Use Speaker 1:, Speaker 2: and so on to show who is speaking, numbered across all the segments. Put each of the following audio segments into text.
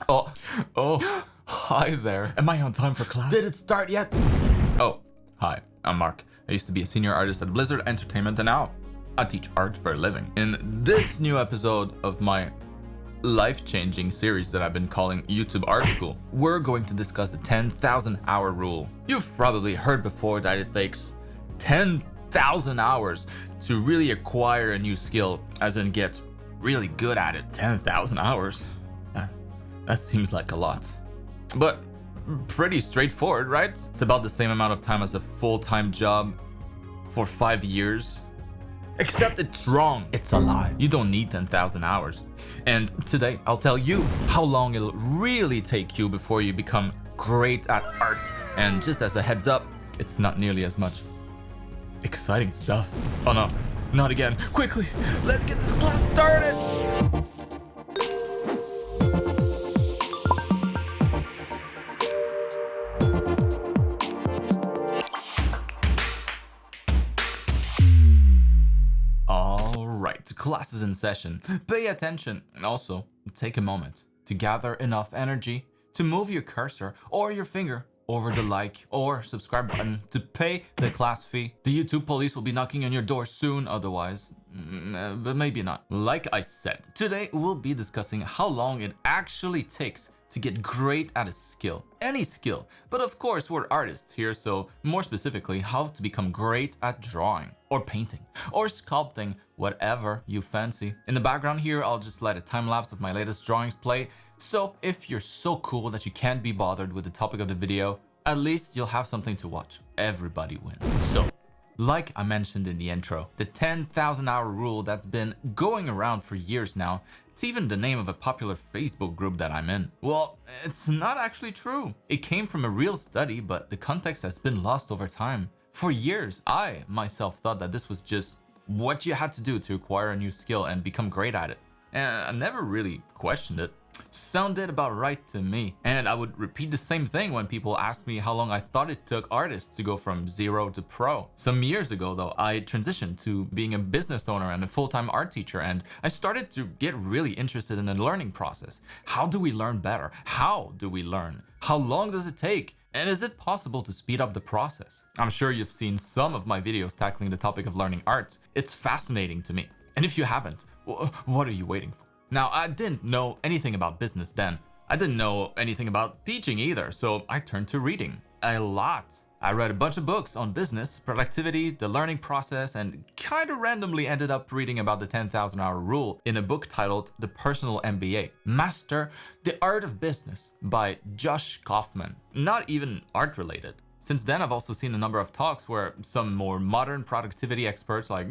Speaker 1: Oh, hi there.
Speaker 2: Am I on time for class?
Speaker 1: Did it start yet? Oh, hi, I'm Marc. I used to be a senior artist at Blizzard Entertainment, and now I teach art for a living. In this new episode of my life-changing series that I've been calling YouTube Art School, we're going to discuss the 10,000 hour rule. You've probably heard before that it takes 10,000 hours to really acquire a new skill, as in get really good at it. 10,000 hours. That seems like a lot. But pretty straightforward, right? It's about the same amount of time as a full-time job for 5 years. Except it's wrong. It's a lie. You don't need 10,000 hours. And today I'll tell you how long it'll really take you before you become great at art. And just as a heads up, it's not nearly as much exciting stuff. Oh no, not again. Quickly, let's get this class started. Class is in session. Pay attention. And also, take a moment to gather enough energy to move your cursor or your finger over the like or subscribe button to pay the class fee. The YouTube police will be knocking on your door soon otherwise, but maybe not. Like I said, today we'll be discussing how long it actually takes to get great at a skill. Any skill. But of course, we're artists here, so more specifically, how to become great at drawing, or painting, or sculpting, whatever you fancy. In the background here, I'll just let a time-lapse of my latest drawings play, so if you're so cool that you can't be bothered with the topic of the video, at least you'll have something to watch. Everybody wins. So, like I mentioned in the intro, the 10,000 hour rule that's been going around for years now, it's even the name of a popular Facebook group that I'm in. Well, it's not actually true. It came from a real study, but the context has been lost over time. For years, I myself thought that this was just what you had to do to acquire a new skill and become great at it. And I never really questioned it. Sounded about right to me, and I would repeat the same thing when people asked me how long I thought it took artists to go from zero to pro. Some years ago though, I transitioned to being a business owner and a full-time art teacher, and I started to get really interested in the learning process. How do we learn better? How do we learn? How long does it take? And is it possible to speed up the process? I'm sure you've seen some of my videos tackling the topic of learning art. It's fascinating to me. And if you haven't, what are you waiting for? Now, I didn't know anything about business then. I didn't know anything about teaching either, so I turned to reading. A lot. I read a bunch of books on business, productivity, the learning process, and kind of randomly ended up reading about the 10,000 hour rule in a book titled The Personal MBA. Master the Art of Business by Josh Kaufman. Not even art related. Since then, I've also seen a number of talks where some more modern productivity experts like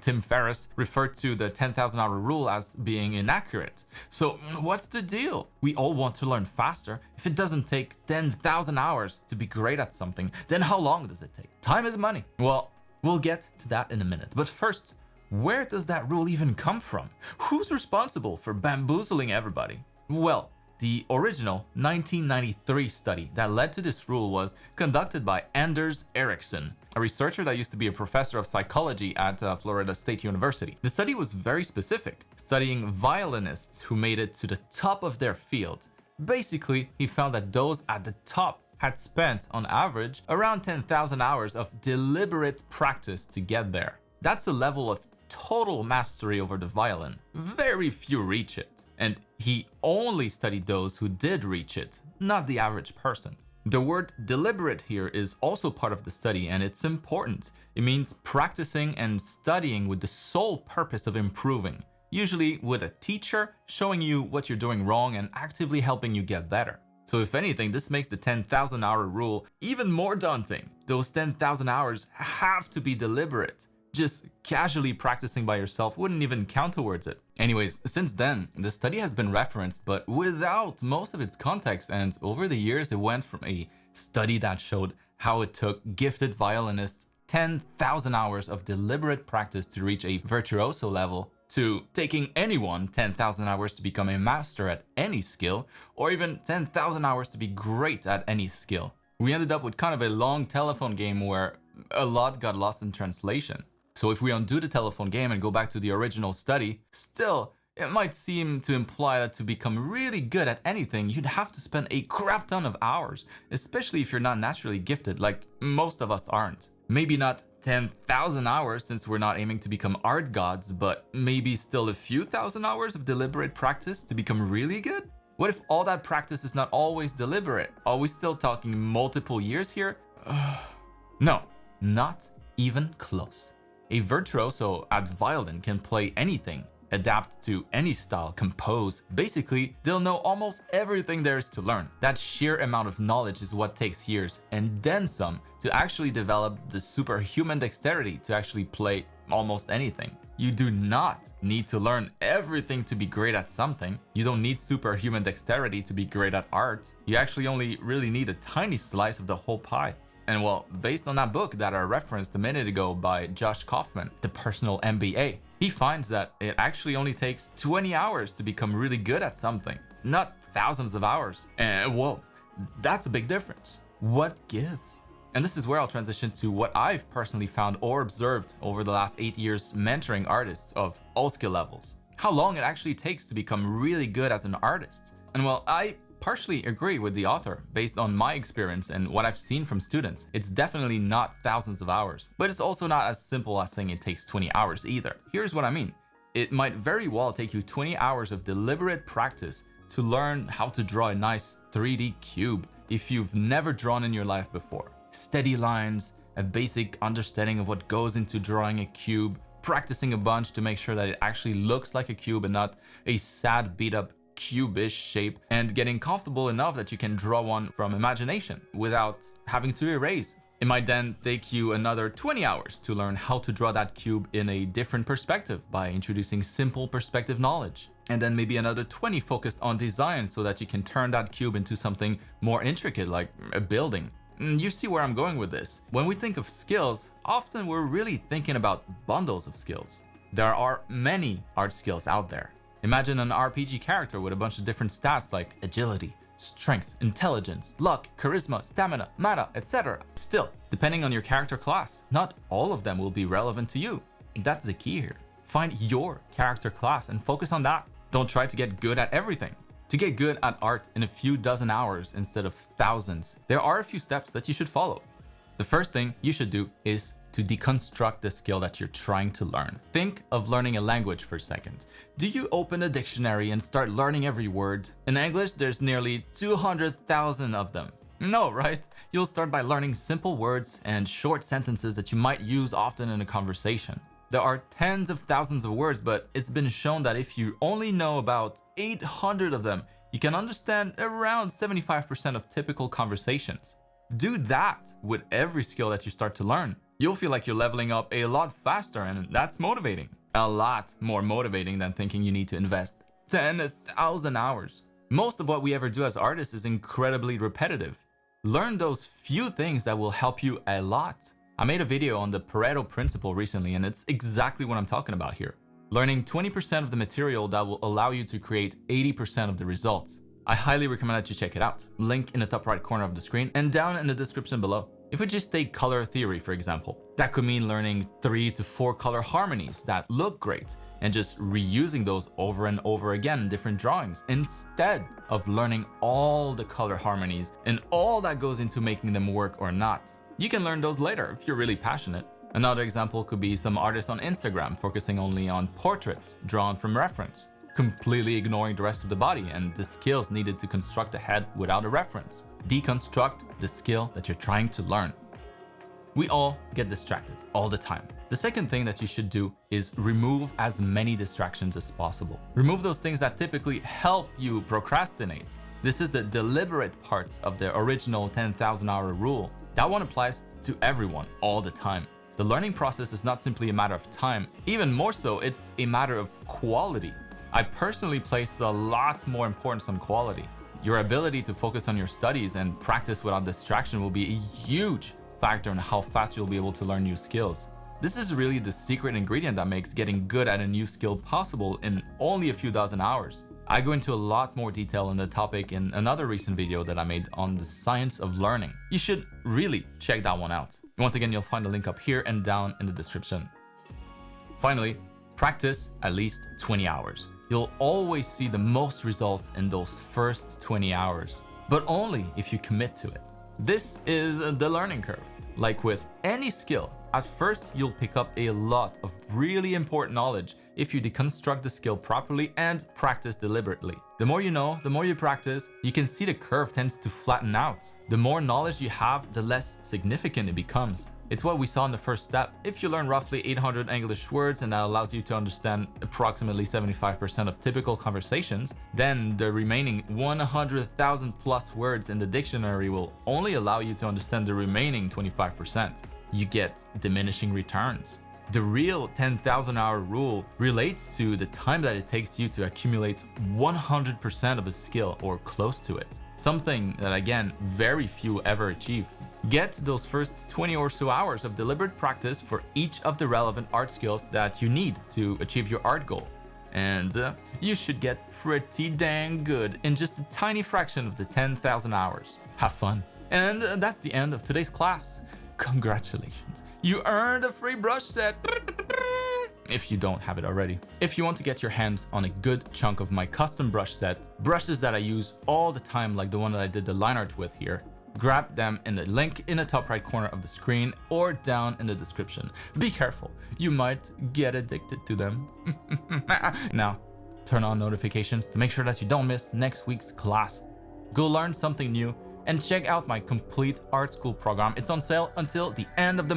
Speaker 1: Tim Ferriss referred to the 10,000 hour rule as being inaccurate. So what's the deal? We all want to learn faster. If it doesn't take 10,000 hours to be great at something, then how long does it take? Time is money. Well, we'll get to that in a minute. But first, where does that rule even come from? Who's responsible for bamboozling everybody? Well, the original 1993 study that led to this rule was conducted by Anders Ericsson, a researcher that used to be a professor of psychology at Florida State University. The study was very specific, studying violinists who made it to the top of their field. Basically, he found that those at the top had spent, on average, around 10,000 hours of deliberate practice to get there. That's a level of total mastery over the violin. Very few reach it. And he only studied those who did reach it, not the average person. The word deliberate here is also part of the study, and it's important. It means practicing and studying with the sole purpose of improving, usually with a teacher showing you what you're doing wrong and actively helping you get better. So if anything, this makes the 10,000 hour rule even more daunting. Those 10,000 hours have to be deliberate. Just casually practicing by yourself wouldn't even count towards it. Anyways, since then, the study has been referenced, but without most of its context, and over the years it went from a study that showed how it took gifted violinists 10,000 hours of deliberate practice to reach a virtuoso level, to taking anyone 10,000 hours to become a master at any skill, or even 10,000 hours to be great at any skill. We ended up with kind of a long telephone game where a lot got lost in translation. So if we undo the telephone game and go back to the original study, still, It might seem to imply that to become really good at anything, you'd have to spend a crap ton of hours, especially if you're not naturally gifted, like most of us aren't. Maybe not 10,000 hours since we're not aiming to become art gods, but maybe still a few thousand hours of deliberate practice to become really good? What if all that practice is not always deliberate? Are we still talking multiple years here? No, not even close. A virtuoso at violin can play anything, adapt to any style, compose. Basically, they'll know almost everything there is to learn. That sheer amount of knowledge is what takes years, and then some, to actually develop the superhuman dexterity to actually play almost anything. You do not need to learn everything to be great at something. You don't need superhuman dexterity to be great at art. You actually only really need a tiny slice of the whole pie. And well, based on that book that I referenced a minute ago by Josh Kaufman, The Personal MBA, he finds that it actually only takes 20 hours to become really good at something, not thousands of hours. And whoa, that's a big difference. What gives? And this is where I'll transition to what I've personally found or observed over the last 8 years mentoring artists of all skill levels. How long it actually takes to become really good as an artist. And well, I partially agree with the author based on my experience and what I've seen from students. It's definitely not thousands of hours, but it's also not as simple as saying it takes 20 hours either. Here's what I mean. It might very well take you 20 hours of deliberate practice to learn how to draw a nice 3D cube if you've never drawn in your life before. Steady lines, a basic understanding of what goes into drawing a cube, practicing a bunch to make sure that it actually looks like a cube and not a sad beat up cubish shape, and getting comfortable enough that you can draw one from imagination without having to erase. It might then take you another 20 hours to learn how to draw that cube in a different perspective by introducing simple perspective knowledge. And then maybe another 20 focused on design so that you can turn that cube into something more intricate like a building. You see where I'm going with this. When we think of skills, often we're really thinking about bundles of skills. There are many art skills out there. Imagine an RPG character with a bunch of different stats like agility, strength, intelligence, luck, charisma, stamina, mana, etc. Still, depending on your character class, not all of them will be relevant to you. That's the key here. Find your character class and focus on that. Don't try to get good at everything. To get good at art in a few dozen hours instead of thousands, there are a few steps that you should follow. The first thing you should do is to deconstruct the skill that you're trying to learn. Think of learning a language for a second. Do you open a dictionary and start learning every word? In English, there's nearly 200,000 of them. No, right? You'll start by learning simple words and short sentences that you might use often in a conversation. There are tens of thousands of words, but it's been shown that if you only know about 800 of them, you can understand around 75% of typical conversations. Do that with every skill that you start to learn. You'll feel like you're leveling up a lot faster, and that's motivating. A lot more motivating than thinking you need to invest 10,000 hours. Most of what we ever do as artists is incredibly repetitive. Learn those few things that will help you a lot. I made a video on the Pareto principle recently, and it's exactly what I'm talking about here. Learning 20% of the material that will allow you to create 80% of the results. I highly recommend that you check it out. Link in the top right corner of the screen and down in the description below. If we just take color theory, for example, that could mean learning 3 to 4 color harmonies that look great and just reusing those over and over again in different drawings instead of learning all the color harmonies and all that goes into making them work or not. You can learn those later if you're really passionate. Another example could be some artists on Instagram focusing only on portraits drawn from reference, completely ignoring the rest of the body and the skills needed to construct a head without a reference. Deconstruct the skill that you're trying to learn. We all get distracted all the time. The second thing that you should do is remove as many distractions as possible. Remove those things that typically help you procrastinate. This is the deliberate part of the original 10,000 hour rule. That one applies to everyone all the time. The learning process is not simply a matter of time. Even more so, it's a matter of quality. I personally place a lot more importance on quality. Your ability to focus on your studies and practice without distraction will be a huge factor in how fast you'll be able to learn new skills. This is really the secret ingredient that makes getting good at a new skill possible in only a few dozen hours. I go into a lot more detail on the topic in another recent video that I made on the science of learning. You should really check that one out. Once again, you'll find the link up here and down in the description. Finally, practice at least 20 hours. you'll always see the most results in those first 20 hours, but only if you commit to it. This is the learning curve. Like with any skill, at first you'll pick up a lot of really important knowledge if you deconstruct the skill properly and practice deliberately. The more you know, the more you practice, you can see the curve tends to flatten out. The more knowledge you have, the less significant it becomes. It's what we saw in the first step. If you learn roughly 800 English words and that allows you to understand approximately 75% of typical conversations, then the remaining 100,000 plus words in the dictionary will only allow you to understand the remaining 25%. You get diminishing returns. The real 10,000 hour rule relates to the time that it takes you to accumulate 100% of a skill or close to it. Something that, again, very few ever achieve. Get those first 20 or so hours of deliberate practice for each of the relevant art skills that you need to achieve your art goal. And you should get pretty dang good in just a tiny fraction of the 10,000 hours. Have fun. And that's the end of today's class. Congratulations. You earned a free brush set. If you don't have it already. If you want to get your hands on a good chunk of my custom brush set, brushes that I use all the time like the one that I did the line art with here, grab them in the link in the top right corner of the screen or down in the description. Be careful, you might get addicted to them. Now, turn on notifications to make sure that you don't miss next week's class. Go learn something new and check out my complete art school program. It's on sale until the end of the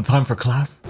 Speaker 1: Time for class?